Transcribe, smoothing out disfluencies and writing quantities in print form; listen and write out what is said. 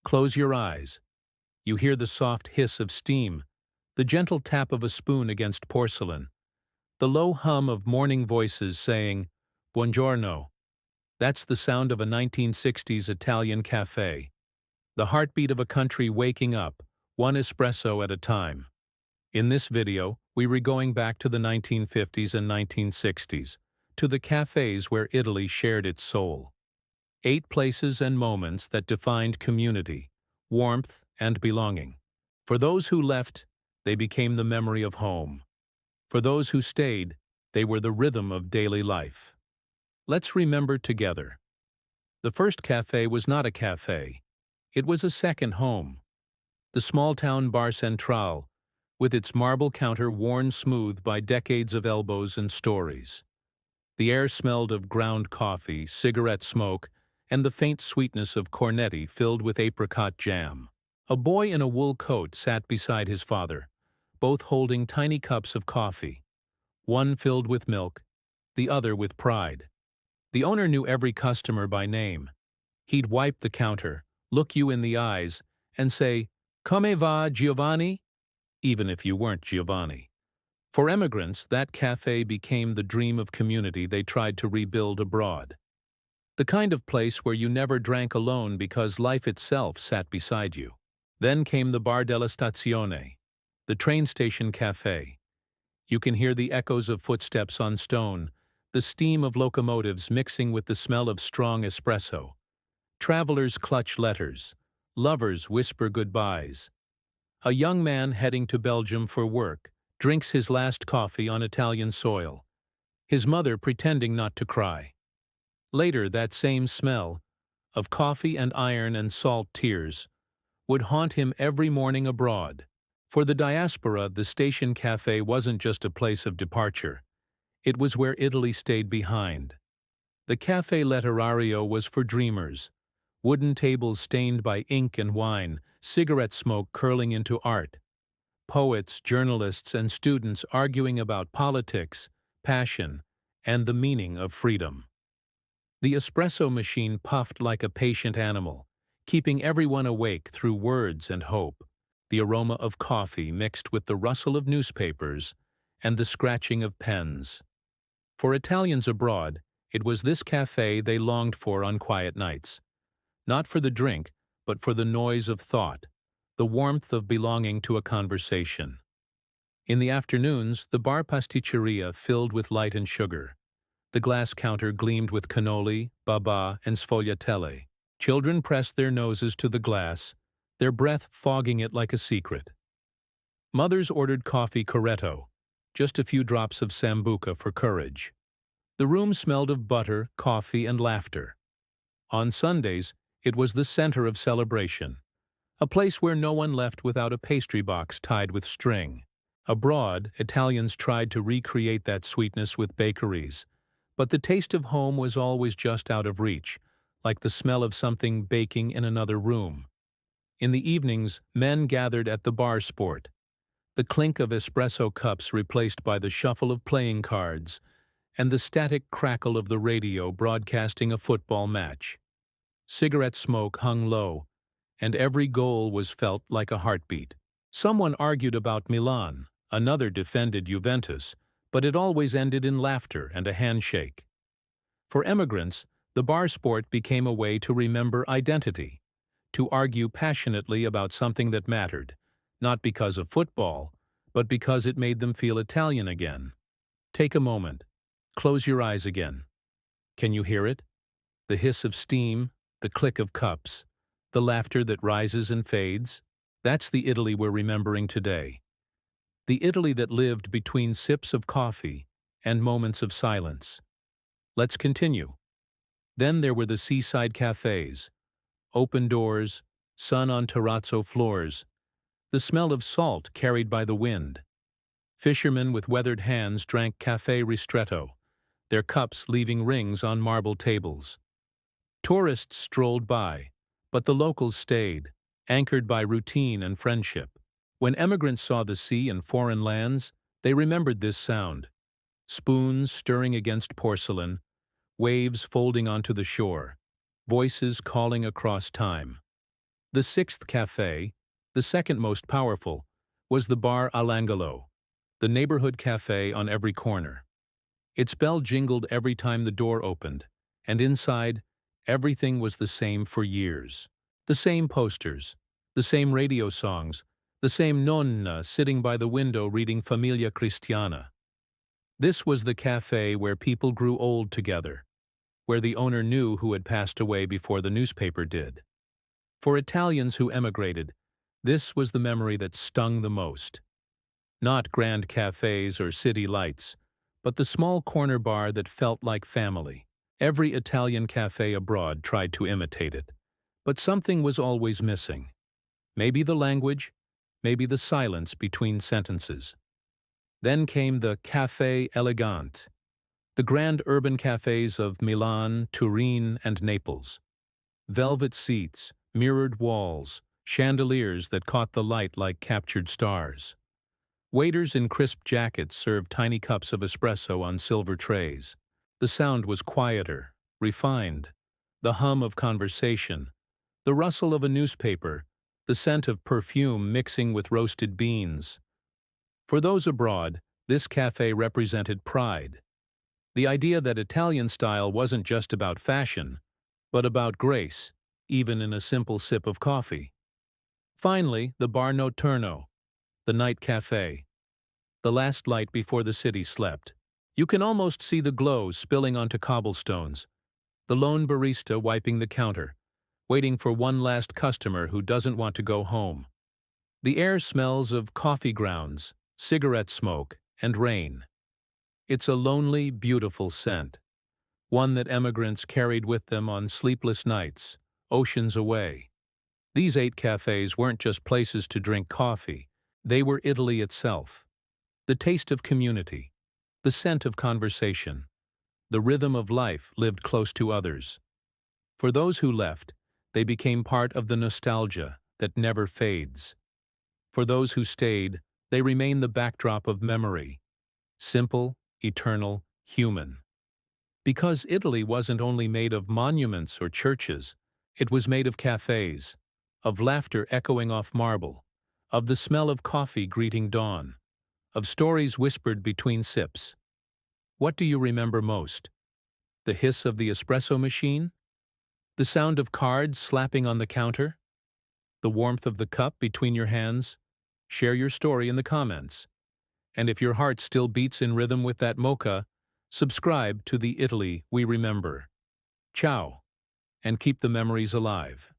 Close your eyes. You hear the soft hiss of steam, the gentle tap of a spoon against porcelain, the low hum of morning voices saying, Buongiorno. That's the sound of a 1960s Italian cafe, the heartbeat of a country waking up, one espresso at a time. In this video, we're going back to the 1950s and 1960s, to the cafes where Italy shared its soul. 8 places and moments that defined community, warmth, and belonging. For those who left, they became the memory of home. For those who stayed, they were the rhythm of daily life. Let's remember together. The first cafe was not a cafe. It was a second home. The small-town Bar Centrale, with its marble counter worn smooth by decades of elbows and stories. The air smelled of ground coffee, cigarette smoke, and the faint sweetness of cornetti filled with apricot jam. A boy in a wool coat sat beside his father, both holding tiny cups of coffee, one filled with milk, the other with pride. The owner knew every customer by name. He'd wipe the counter, look you in the eyes, and say, Come va, Giovanni? Even if you weren't Giovanni. For emigrants, that cafe became the dream of community they tried to rebuild abroad. The kind of place where you never drank alone because life itself sat beside you. Then came the Bar della Stazione, the train station cafe. You can hear the echoes of footsteps on stone, the steam of locomotives mixing with the smell of strong espresso. Travelers clutch letters. Lovers whisper goodbyes. A young man heading to Belgium for work drinks his last coffee on Italian soil, his mother pretending not to cry. Later, that same smell, of coffee and iron and salt tears, would haunt him every morning abroad. For the Diaspora, the station cafe wasn't just a place of departure. It was where Italy stayed behind. The Cafe Letterario was for dreamers. Wooden tables stained by ink and wine, cigarette smoke curling into art. Poets, journalists, and students arguing about politics, passion, and the meaning of freedom. The espresso machine puffed like a patient animal, keeping everyone awake through words and hope. The aroma of coffee mixed with the rustle of newspapers and the scratching of pens. For Italians abroad, it was this cafe they longed for on quiet nights. Not for the drink, but for the noise of thought, the warmth of belonging to a conversation. In the afternoons, the bar pasticceria filled with light and sugar. The glass counter gleamed with cannoli, babà, and sfogliatelle. Children pressed their noses to the glass, their breath fogging it like a secret. Mothers ordered coffee corretto, just a few drops of sambuca for courage. The room smelled of butter, coffee, and laughter. On Sundays, it was the center of celebration, a place where no one left without a pastry box tied with string. Abroad, Italians tried to recreate that sweetness with bakeries, but the taste of home was always just out of reach, like the smell of something baking in another room. In the evenings, men gathered at the bar sport, the clink of espresso cups replaced by the shuffle of playing cards, and the static crackle of the radio broadcasting a football match. Cigarette smoke hung low, and every goal was felt like a heartbeat. Someone argued about Milan, another defended Juventus, but it always ended in laughter and a handshake. For emigrants, the bar sport became a way to remember identity, to argue passionately about something that mattered, not because of football, but because it made them feel Italian again. Take a moment. Close your eyes again. Can you hear it? The hiss of steam, the click of cups, the laughter that rises and fades. That's the Italy we're remembering today. The Italy that lived between sips of coffee and moments of silence. Let's continue. Then there were the seaside cafés, open doors, sun on terrazzo floors, the smell of salt carried by the wind. Fishermen with weathered hands drank caffè ristretto, their cups leaving rings on marble tables. Tourists strolled by, but the locals stayed, anchored by routine and friendship. When emigrants saw the sea in foreign lands, they remembered this sound. Spoons stirring against porcelain, waves folding onto the shore, voices calling across time. The sixth café, the second most powerful, was the Bar all'Angolo, the neighborhood café on every corner. Its bell jingled every time the door opened, and inside, everything was the same for years. The same posters, the same radio songs, the same nonna sitting by the window reading Famiglia Cristiana. This was the café where people grew old together, where the owner knew who had passed away before the newspaper did. For Italians who emigrated, this was the memory that stung the most. Not grand cafes or city lights, but the small corner bar that felt like family. Every Italian cafe abroad tried to imitate it, but something was always missing. Maybe the language, maybe the silence between sentences. Then came the Café Elegante, the grand urban cafes of Milan, Turin, and Naples. Velvet seats, mirrored walls, chandeliers that caught the light like captured stars. Waiters in crisp jackets served tiny cups of espresso on silver trays. The sound was quieter, refined. The hum of conversation, the rustle of a newspaper, the scent of perfume mixing with roasted beans. For those abroad, this cafe represented pride. The idea that Italian style wasn't just about fashion, but about grace, even in a simple sip of coffee. Finally, the Bar Notturno, the night cafe. The last light before the city slept. You can almost see the glow spilling onto cobblestones, the lone barista wiping the counter, waiting for one last customer who doesn't want to go home. The air smells of coffee grounds, cigarette smoke, and rain. It's a lonely, beautiful scent, one that emigrants carried with them on sleepless nights, oceans away. These 8 cafes weren't just places to drink coffee, they were Italy itself. The taste of community, the scent of conversation, the rhythm of life lived close to others. For those who left, they became part of the nostalgia that never fades. For those who stayed, they remain the backdrop of memory, simple, eternal, human. Because Italy wasn't only made of monuments or churches, it was made of cafes, of laughter echoing off marble, of the smell of coffee greeting dawn, of stories whispered between sips. What do you remember most? The hiss of the espresso machine? The sound of cards slapping on the counter? The warmth of the cup between your hands? Share your story in the comments. And if your heart still beats in rhythm with that mocha, subscribe to the Italy we remember. Ciao, and keep the memories alive.